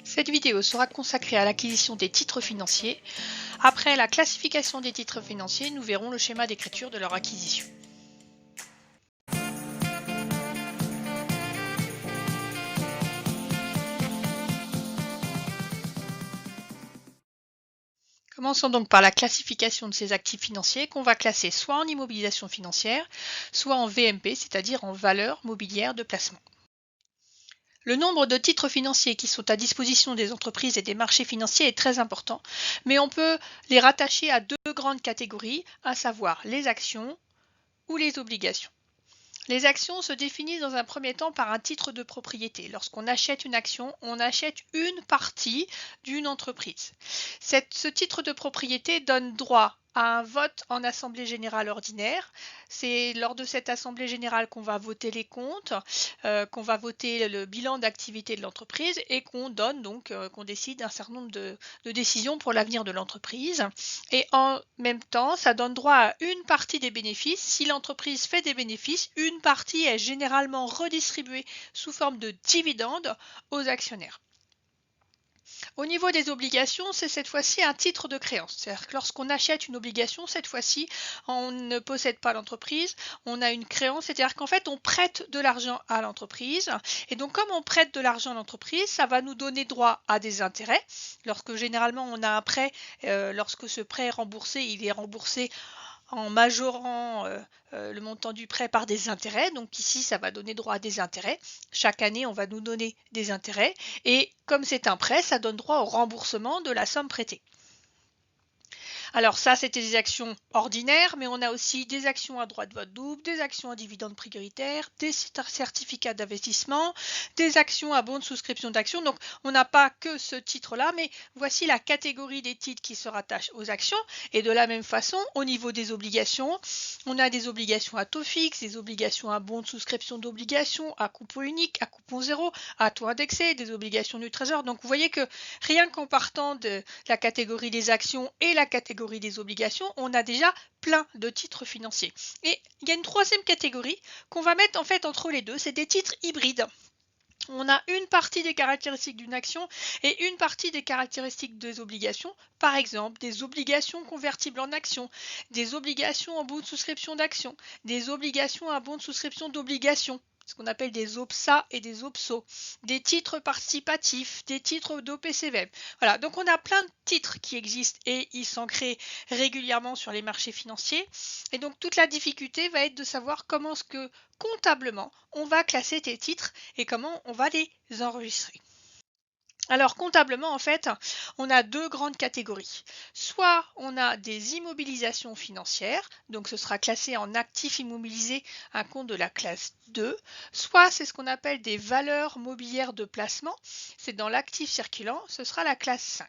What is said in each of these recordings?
Cette vidéo sera consacrée à l'acquisition des titres financiers. Après la classification des titres financiers, nous verrons le schéma d'écriture de leur acquisition. Commençons donc par la classification de ces actifs financiers qu'on va classer soit en immobilisation financière, soit en VMP, c'est-à-dire en valeur mobilière de placement. Le nombre de titres financiers qui sont à disposition des entreprises et des marchés financiers est très important, mais on peut les rattacher à deux grandes catégories, à savoir les actions ou les obligations. Les actions se définissent dans un premier temps par un titre de propriété. Lorsqu'on achète une action, on achète une partie d'une entreprise. Ce titre de propriété donne droit à un vote en assemblée générale ordinaire. C'est lors de cette assemblée générale qu'on va voter les comptes, qu'on va voter le bilan d'activité de l'entreprise et qu'on donne donc qu'on décide un certain nombre de décisions pour l'avenir de l'entreprise. Et en même temps, ça donne droit à une partie des bénéfices. Si l'entreprise fait des bénéfices, une partie est généralement redistribuée sous forme de dividendes aux actionnaires. Au niveau des obligations, c'est cette fois-ci un titre de créance. C'est-à-dire que lorsqu'on achète une obligation, cette fois-ci, on ne possède pas l'entreprise, on a une créance, c'est-à-dire qu'en fait, on prête de l'argent à l'entreprise. Et donc, comme on prête de l'argent à l'entreprise, ça va nous donner droit à des intérêts. Lorsque généralement on a un prêt, lorsque ce prêt est remboursé, il est remboursé en majorant le montant du prêt par des intérêts. Donc ici, ça va donner droit à des intérêts. Chaque année, on va nous donner des intérêts. Et comme c'est un prêt, ça donne droit au remboursement de la somme prêtée. Alors ça, c'était des actions ordinaires, mais on a aussi des actions à droit de vote double, des actions à dividendes prioritaires, des certificats d'investissement, des actions à bons de souscription d'actions. Donc on n'a pas que ce titre-là, mais voici la catégorie des titres qui se rattachent aux actions. Et de la même façon, au niveau des obligations, on a des obligations à taux fixe, des obligations à bons de souscription d'obligations, à coupon unique, à coupon zéro, à taux indexé, des obligations du trésor. Donc vous voyez que rien qu'en partant de la catégorie des actions et la catégorie des obligations, on a déjà plein de titres financiers. Et il y a une troisième catégorie qu'on va mettre en fait entre les deux, c'est des titres hybrides. On a une partie des caractéristiques d'une action et une partie des caractéristiques des obligations. Par exemple, des obligations convertibles en actions, des obligations en bon de souscription d'actions, des obligations à bon de souscription d'obligations, ce qu'on appelle des OPSA et des OPSO, des titres participatifs, des titres d'OPCVM. Voilà, donc on a plein de titres qui existent et ils s'en créent régulièrement sur les marchés financiers. Et donc toute la difficulté va être de savoir comment est-ce que comptablement on va classer tes titres et comment on va les enregistrer. Alors comptablement, en fait, on a deux grandes catégories. Soit on a des immobilisations financières, donc ce sera classé en actifs immobilisés, un compte de la classe 2, soit c'est ce qu'on appelle des valeurs mobilières de placement, c'est dans l'actif circulant, ce sera la classe 5.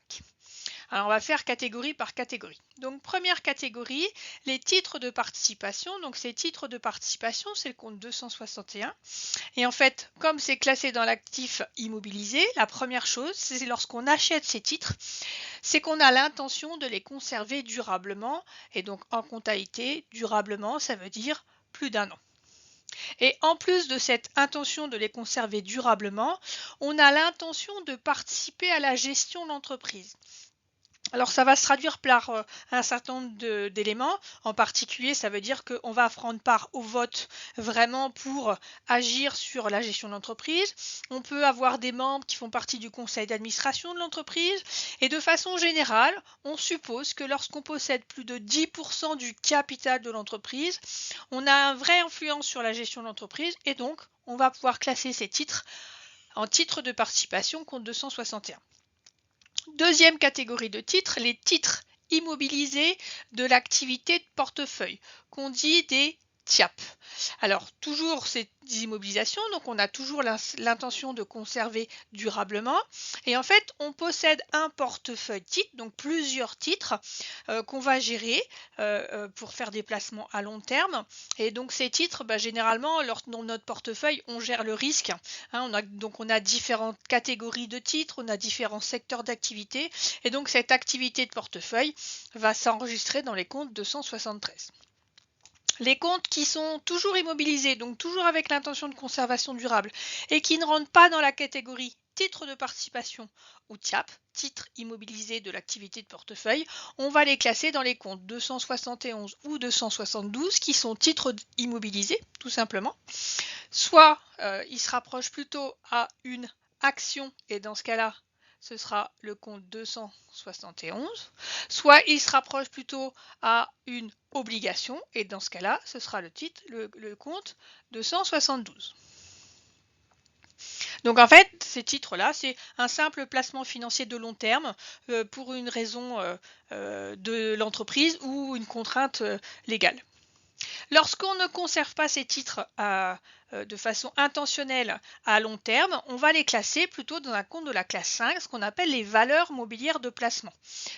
Alors on va faire catégorie par catégorie. Donc première catégorie, les titres de participation. Donc ces titres de participation, c'est le compte 261. Et en fait, comme c'est classé dans l'actif immobilisé, la première chose, c'est lorsqu'on achète ces titres, c'est qu'on a l'intention de les conserver durablement. Et donc en comptabilité, durablement, ça veut dire plus d'un an. Et en plus de cette intention de les conserver durablement, on a l'intention de participer à la gestion de l'entreprise. Alors ça va se traduire par un certain nombre d'éléments. En particulier, ça veut dire qu'on va prendre part au vote vraiment pour agir sur la gestion de l'entreprise. On peut avoir des membres qui font partie du conseil d'administration de l'entreprise. Et de façon générale, on suppose que lorsqu'on possède plus de 10% du capital de l'entreprise, on a une vraie influence sur la gestion de l'entreprise et donc on va pouvoir classer ces titres en titres de participation compte 261. Deuxième catégorie de titres, les titres immobilisés de l'activité de portefeuille, qu'on dit des TIAP. Alors, toujours ces immobilisations, donc on a toujours l'intention de conserver durablement. Et en fait, on possède un portefeuille titre, donc plusieurs titres qu'on va gérer pour faire des placements à long terme. Et donc ces titres, généralement, dans notre portefeuille, on gère le risque. Donc on a différentes catégories de titres, on a différents secteurs d'activité. Et donc cette activité de portefeuille va s'enregistrer dans les comptes 273. Les comptes qui sont toujours immobilisés, donc toujours avec l'intention de conservation durable, et qui ne rentrent pas dans la catégorie titre de participation ou TIAP, titre immobilisé de l'activité de portefeuille, on va les classer dans les comptes 271 ou 272 qui sont titres immobilisés, tout simplement. Soit ils se rapprochent plutôt à une action, et dans ce cas-là, ce sera le compte 271, soit il se rapproche plutôt à une obligation, et dans ce cas-là, ce sera le compte 272. Donc en fait, ces titres-là, c'est un simple placement financier de long terme pour une raison de l'entreprise ou une contrainte légale. Lorsqu'on ne conserve pas ces titres de façon intentionnelle à long terme, on va les classer plutôt dans un compte de la classe 5, ce qu'on appelle les valeurs mobilières de placement.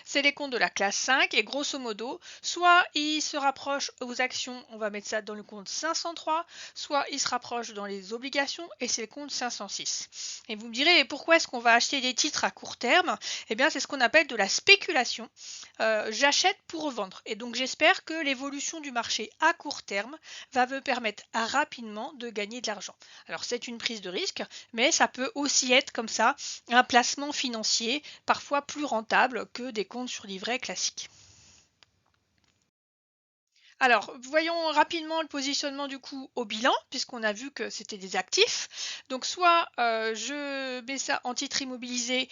C'est les comptes de la classe 5 et grosso modo, soit ils se rapprochent aux actions, on va mettre ça dans le compte 503, soit ils se rapprochent dans les obligations et c'est le compte 506. Et vous me direz, pourquoi est-ce qu'on va acheter des titres à court terme? Eh bien, c'est ce qu'on appelle de la spéculation. J'achète pour revendre. Et donc, j'espère que l'évolution du marché à court terme va me permettre rapidement de gagner de l'argent. Alors c'est une prise de risque, mais ça peut aussi être comme ça un placement financier parfois plus rentable que des comptes sur livret classiques. Alors, voyons rapidement le positionnement du coup au bilan, puisqu'on a vu que c'était des actifs. Donc, soit je mets ça en titre immobilisé,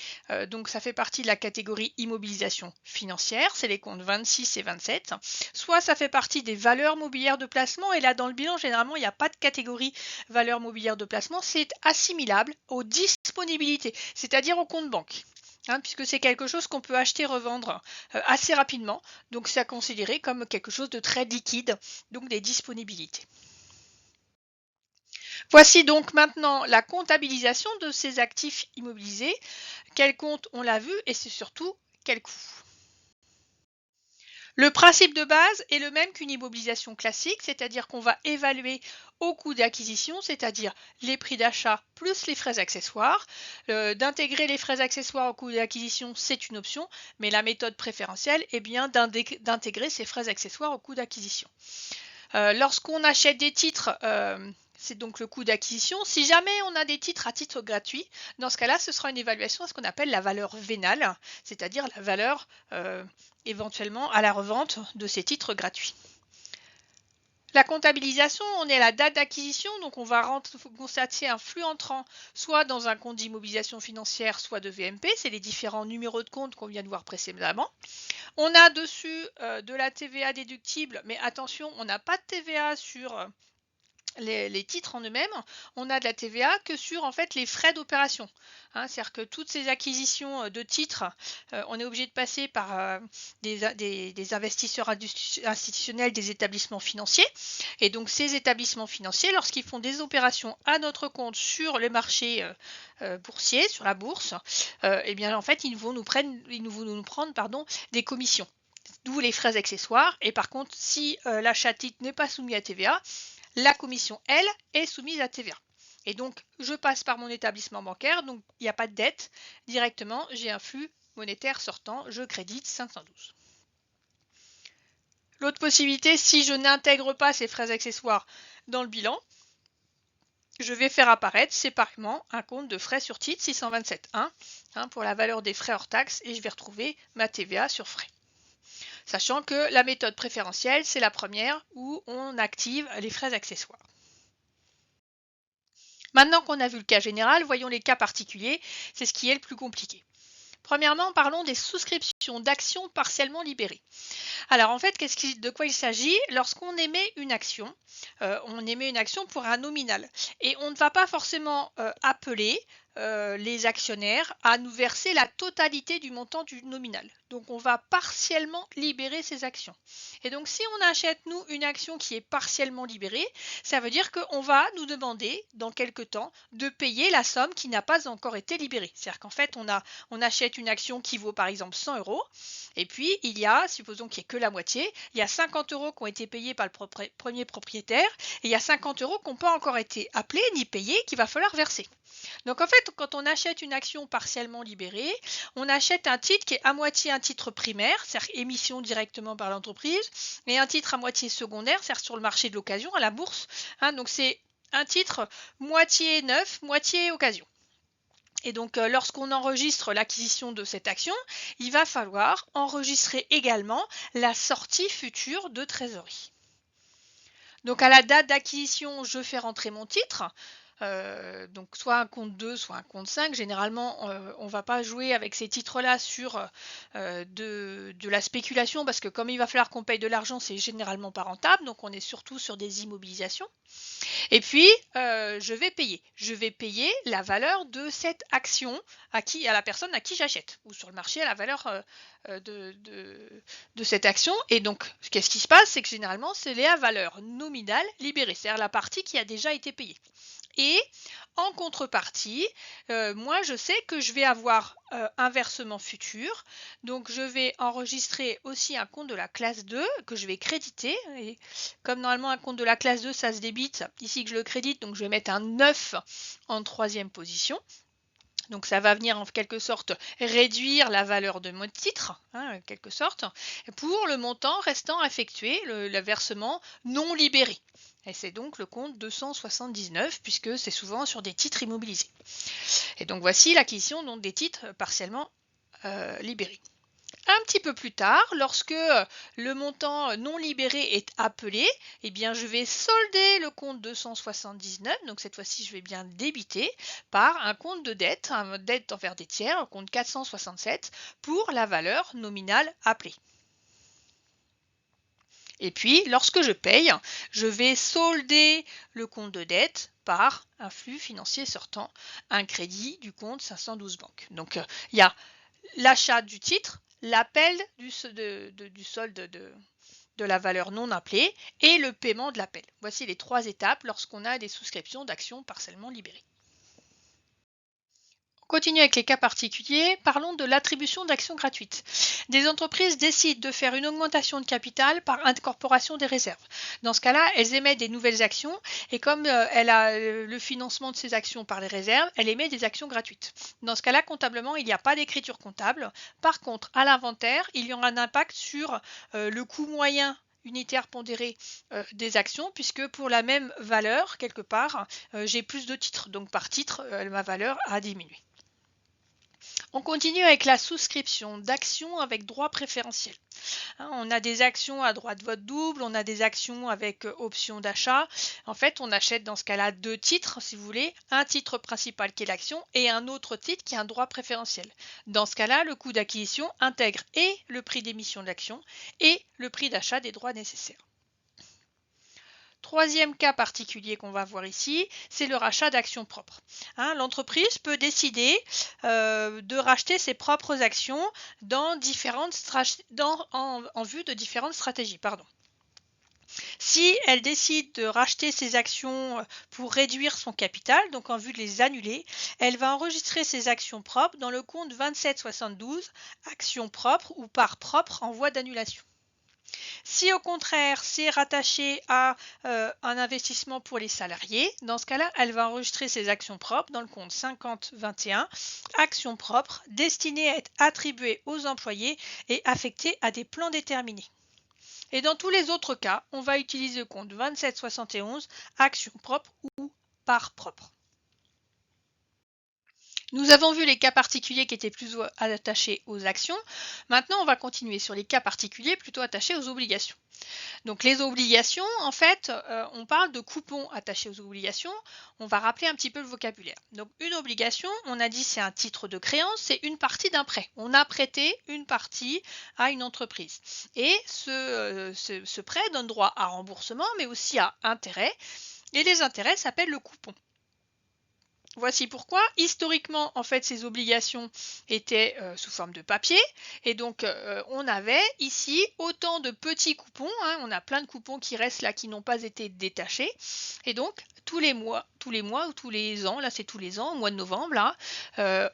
donc ça fait partie de la catégorie immobilisation financière, c'est les comptes 26 et 27. Soit ça fait partie des valeurs mobilières de placement, et là dans le bilan, généralement, il n'y a pas de catégorie valeurs mobilières de placement, c'est assimilable aux disponibilités, c'est-à-dire au compte banque. Puisque c'est quelque chose qu'on peut acheter et revendre assez rapidement, donc c'est à considérer comme quelque chose de très liquide, donc des disponibilités. Voici donc maintenant la comptabilisation de ces actifs immobilisés. Quel compte on l'a vu et c'est surtout quel coût. Le principe de base est le même qu'une immobilisation classique, c'est-à-dire qu'on va évaluer au coût d'acquisition, c'est-à-dire les prix d'achat plus les frais accessoires. D'intégrer les frais accessoires au coût d'acquisition, c'est une option, mais la méthode préférentielle est bien d'intégrer ces frais accessoires au coût d'acquisition. Lorsqu'on achète des titres, c'est donc le coût d'acquisition. Si jamais on a des titres à titre gratuit, dans ce cas-là, ce sera une évaluation à ce qu'on appelle la valeur vénale, c'est-à-dire la valeur éventuellement à la revente de ces titres gratuits. La comptabilisation, on est à la date d'acquisition, donc on va constater un flux entrant soit dans un compte d'immobilisation financière, soit de VMP, c'est les différents numéros de compte qu'on vient de voir précédemment. On a dessus de la TVA déductible, mais attention, on n'a pas de TVA sur les titres en eux-mêmes, on a de la TVA que sur en fait les frais d'opération. C'est-à-dire que toutes ces acquisitions de titres, on est obligé de passer par des investisseurs institutionnels, des établissements financiers. Et donc ces établissements financiers, lorsqu'ils font des opérations à notre compte sur le marché boursier, sur la bourse, eh bien en fait ils vont nous prendre des commissions. D'où les frais accessoires. Et par contre, si l'achat de titre n'est pas soumis à TVA, la commission, elle, est soumise à TVA. Et donc, je passe par mon établissement bancaire, donc il n'y a pas de dette. Directement, j'ai un flux monétaire sortant, je crédite 512. L'autre possibilité, si je n'intègre pas ces frais accessoires dans le bilan, je vais faire apparaître séparément un compte de frais sur titre 627.1 pour la valeur des frais hors taxes et je vais retrouver ma TVA sur frais. Sachant que la méthode préférentielle, c'est la première où on active les frais accessoires. Maintenant qu'on a vu le cas général, voyons les cas particuliers, c'est ce qui est le plus compliqué. Premièrement, parlons des souscriptions d'actions partiellement libérées. Alors en fait, de quoi il s'agit? Lorsqu'on émet une action, on émet une action pour un nominal et on ne va pas forcément appeler les actionnaires à nous verser la totalité du montant du nominal. Donc on va partiellement libérer ces actions. Et donc si on achète nous une action qui est partiellement libérée, ça veut dire qu'on va nous demander dans quelque temps de payer la somme qui n'a pas encore été libérée. C'est-à-dire qu'en fait on achète une action qui vaut par exemple 100 € et puis il y a, supposons qu'il n'y ait que la moitié, il y a 50 € qui ont été payés par le premier propriétaire et il y a 50 € qui n'ont pas encore été appelés ni payés qu'il va falloir verser. Donc en fait, quand on achète une action partiellement libérée, on achète un titre qui est à moitié un titre primaire, c'est-à-dire émission directement par l'entreprise, et un titre à moitié secondaire, c'est-à-dire sur le marché de l'occasion, à la bourse. Donc c'est un titre moitié neuf, moitié occasion. Et donc, lorsqu'on enregistre l'acquisition de cette action, il va falloir enregistrer également la sortie future de trésorerie. Donc, à la date d'acquisition, je fais rentrer mon titre. Donc soit un compte 2, soit un compte 5. Généralement, on ne va pas jouer avec ces titres-là sur de la spéculation parce que comme il va falloir qu'on paye de l'argent, c'est généralement pas rentable. Donc on est surtout sur des immobilisations. Et puis, je vais payer. Je vais payer la valeur de cette action à la personne à qui j'achète, ou sur le marché à la valeur de cette action. Et donc, qu'est-ce qui se passe? C'est que généralement, c'est la valeur nominale libérée, c'est-à-dire la partie qui a déjà été payée. Et en contrepartie, moi je sais que je vais avoir un versement futur, donc je vais enregistrer aussi un compte de la classe 2 que je vais créditer. Et comme normalement un compte de la classe 2 ça se débite, ici que je le crédite, donc je vais mettre un 9 en troisième position. Donc ça va venir en quelque sorte réduire la valeur de mon titre, en quelque sorte, pour le montant restant effectué, le versement non libéré. Et c'est donc le compte 279 puisque c'est souvent sur des titres immobilisés. Et donc voici l'acquisition des titres partiellement libérés. Un petit peu plus tard, lorsque le montant non libéré est appelé, eh bien je vais solder le compte 279, donc cette fois-ci je vais bien débiter, par un compte de dette, un dette envers des tiers, un compte 467, pour la valeur nominale appelée. Et puis, lorsque je paye, je vais solder le compte de dette par un flux financier sortant, un crédit du compte 512 banques. Donc, il y a l'achat du titre, l'appel du solde de la valeur non appelée et le paiement de l'appel. Voici les trois étapes lorsqu'on a des souscriptions d'actions partiellement libérées. On continue avec les cas particuliers. Parlons de l'attribution d'actions gratuites. Des entreprises décident de faire une augmentation de capital par incorporation des réserves. Dans ce cas-là, elles émettent des nouvelles actions et comme elle a le financement de ces actions par les réserves, elle émet des actions gratuites. Dans ce cas-là, comptablement, il n'y a pas d'écriture comptable. Par contre, à l'inventaire, il y aura un impact sur le coût moyen unitaire pondéré des actions, puisque pour la même valeur, quelque part, j'ai plus de titres. Donc par titre, ma valeur a diminué. On continue avec la souscription d'actions avec droit préférentiel. On a des actions à droit de vote double, on a des actions avec option d'achat. En fait, on achète dans ce cas-là deux titres, si vous voulez, un titre principal qui est l'action et un autre titre qui est un droit préférentiel. Dans ce cas-là, le coût d'acquisition intègre et le prix d'émission de l'action et le prix d'achat des droits nécessaires. Troisième cas particulier qu'on va voir ici, c'est le rachat d'actions propres. L'entreprise peut décider de racheter ses propres actions en vue de différentes stratégies. Si elle décide de racheter ses actions pour réduire son capital, donc en vue de les annuler, elle va enregistrer ses actions propres dans le compte 2772, actions propres ou parts propres en voie d'annulation. Si au contraire c'est rattaché à un investissement pour les salariés, dans ce cas-là, elle va enregistrer ses actions propres dans le compte 5021, actions propres destinées à être attribuées aux employés et affectées à des plans déterminés. Et dans tous les autres cas, on va utiliser le compte 2771, actions propres ou parts propres. Nous avons vu les cas particuliers qui étaient plus attachés aux actions. Maintenant, on va continuer sur les cas particuliers plutôt attachés aux obligations. Donc les obligations, en fait, on parle de coupons attachés aux obligations. On va rappeler un petit peu le vocabulaire. Donc une obligation, on a dit c'est un titre de créance, c'est une partie d'un prêt. On a prêté une partie à une entreprise. Et ce prêt donne droit à remboursement, mais aussi à intérêt. Et les intérêts s'appellent le coupon. Voici pourquoi, historiquement, en fait, ces obligations étaient sous forme de papier. Et donc, on avait ici autant de petits coupons. On a plein de coupons qui restent là, qui n'ont pas été détachés. Et donc, tous les mois ou tous les ans, là c'est tous les ans, au mois de novembre, là,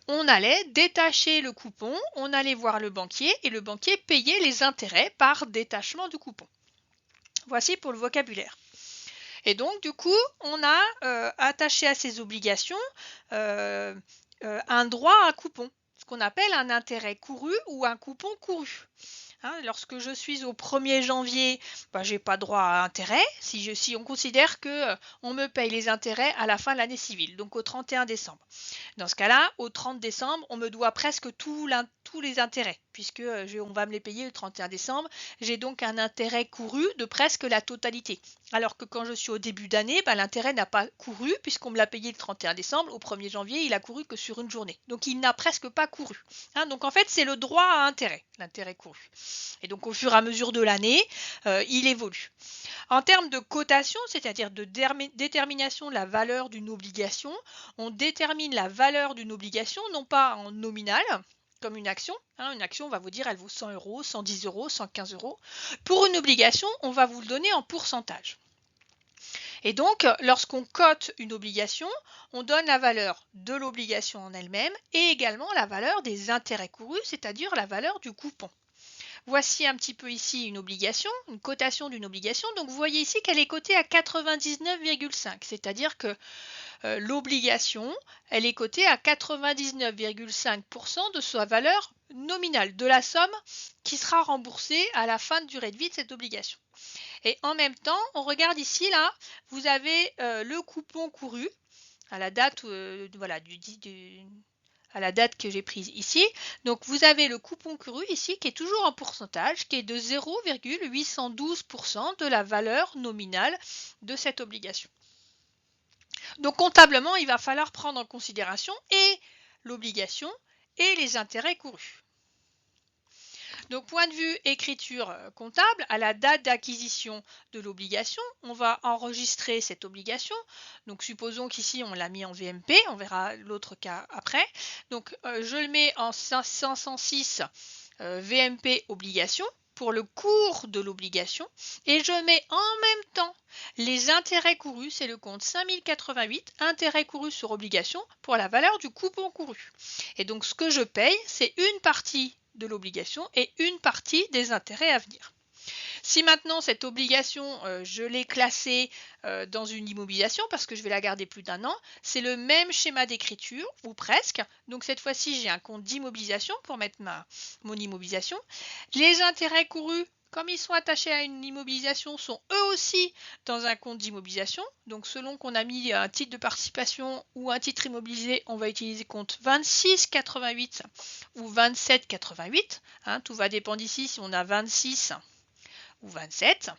on allait détacher le coupon, on allait voir le banquier et le banquier payait les intérêts par détachement du coupon. Voici pour le vocabulaire. Et donc, du coup, on a attaché à ces obligations un droit à coupon, ce qu'on appelle un intérêt couru ou un coupon couru. Lorsque je suis au 1er janvier, je n'ai pas droit à intérêt si on considère que on me paye les intérêts à la fin de l'année civile, donc au 31 décembre. Dans ce cas-là, au 30 décembre, on me doit presque tous les intérêts, puisque on va me les payer le 31 décembre. J'ai donc un intérêt couru de presque la totalité. Alors que quand je suis au début d'année, l'intérêt n'a pas couru, puisqu'on me l'a payé le 31 décembre. Au 1er janvier, il a couru que sur une journée. Donc il n'a presque pas couru. Donc en fait, c'est le droit à intérêt, l'intérêt couru. Et donc au fur et à mesure de l'année, il évolue. En termes de cotation, c'est-à-dire de détermination de la valeur d'une obligation, on détermine la valeur d'une obligation non pas en nominal, comme une action. Une action, on va vous dire, elle vaut 100 euros, 110 euros, 115 euros. Pour une obligation, on va vous le donner en pourcentage. Et donc, lorsqu'on cote une obligation, on donne la valeur de l'obligation en elle-même et également la valeur des intérêts courus, c'est-à-dire la valeur du coupon. Voici un petit peu ici une obligation, une cotation d'une obligation. Donc vous voyez ici qu'elle est cotée à 99,5, c'est-à-dire que l'obligation, elle est cotée à 99,5% de sa valeur nominale, de la somme qui sera remboursée à la fin de durée de vie de cette obligation. Et en même temps, on regarde ici, là, vous avez le coupon couru à la date à la date que j'ai prise ici. Donc vous avez le coupon couru ici qui est toujours en pourcentage, qui est de 0,812% de la valeur nominale de cette obligation. Donc comptablement, il va falloir prendre en considération et l'obligation et les intérêts courus. Donc, point de vue écriture comptable, à la date d'acquisition de l'obligation, on va enregistrer cette obligation. Donc, supposons qu'ici, on l'a mis en VMP, on verra l'autre cas après. Donc, je le mets en 506 VMP obligation pour le cours de l'obligation et je mets en même temps les intérêts courus, c'est le compte 5088, intérêts courus sur obligation pour la valeur du coupon couru. Et donc, ce que je paye, c'est une partie de l'obligation et une partie des intérêts à venir. Si maintenant cette obligation, je l'ai classée dans une immobilisation parce que je vais la garder plus d'1 an, c'est le même schéma d'écriture ou presque. Donc cette fois-ci, j'ai un compte d'immobilisation pour mettre mon immobilisation. Les intérêts courus, comme ils sont attachés à une immobilisation, sont eux aussi dans un compte d'immobilisation. Donc selon qu'on a mis un titre de participation ou un titre immobilisé, on va utiliser compte 26,88 ou 27,88. Tout va dépendre ici si on a 26 ou 27.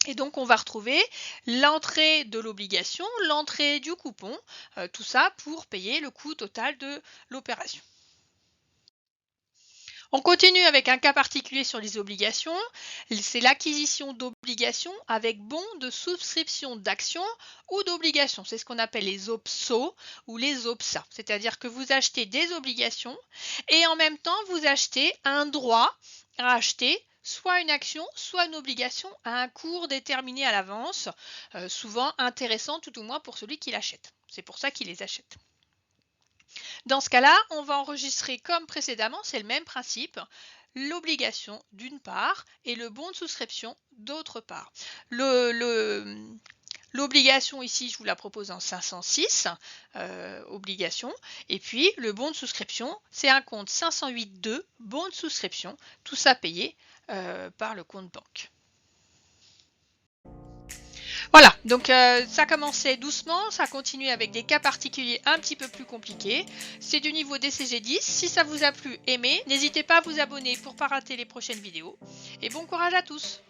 Et donc on va retrouver l'entrée de l'obligation, l'entrée du coupon, tout ça pour payer le coût total de l'opération. On continue avec un cas particulier sur les obligations. C'est l'acquisition d'obligations avec bons de souscription d'actions ou d'obligations. C'est ce qu'on appelle les OPSO ou les OPSA. C'est-à-dire que vous achetez des obligations et en même temps vous achetez un droit à acheter soit une action, soit une obligation à un cours déterminé à l'avance, souvent intéressant tout au moins pour celui qui l'achète. C'est pour ça qu'il les achète. Dans ce cas-là, on va enregistrer comme précédemment, c'est le même principe, l'obligation d'une part et le bon de souscription d'autre part. L'obligation ici, je vous la propose en 506, obligation, et puis le bon de souscription, c'est un compte 508.2, bon de souscription, tout ça payé par le compte banque. Voilà, donc ça commençait doucement, ça continue avec des cas particuliers un petit peu plus compliqués. C'est du niveau DCG10. Si ça vous a plu, aimez. N'hésitez pas à vous abonner pour ne pas rater les prochaines vidéos. Et bon courage à tous!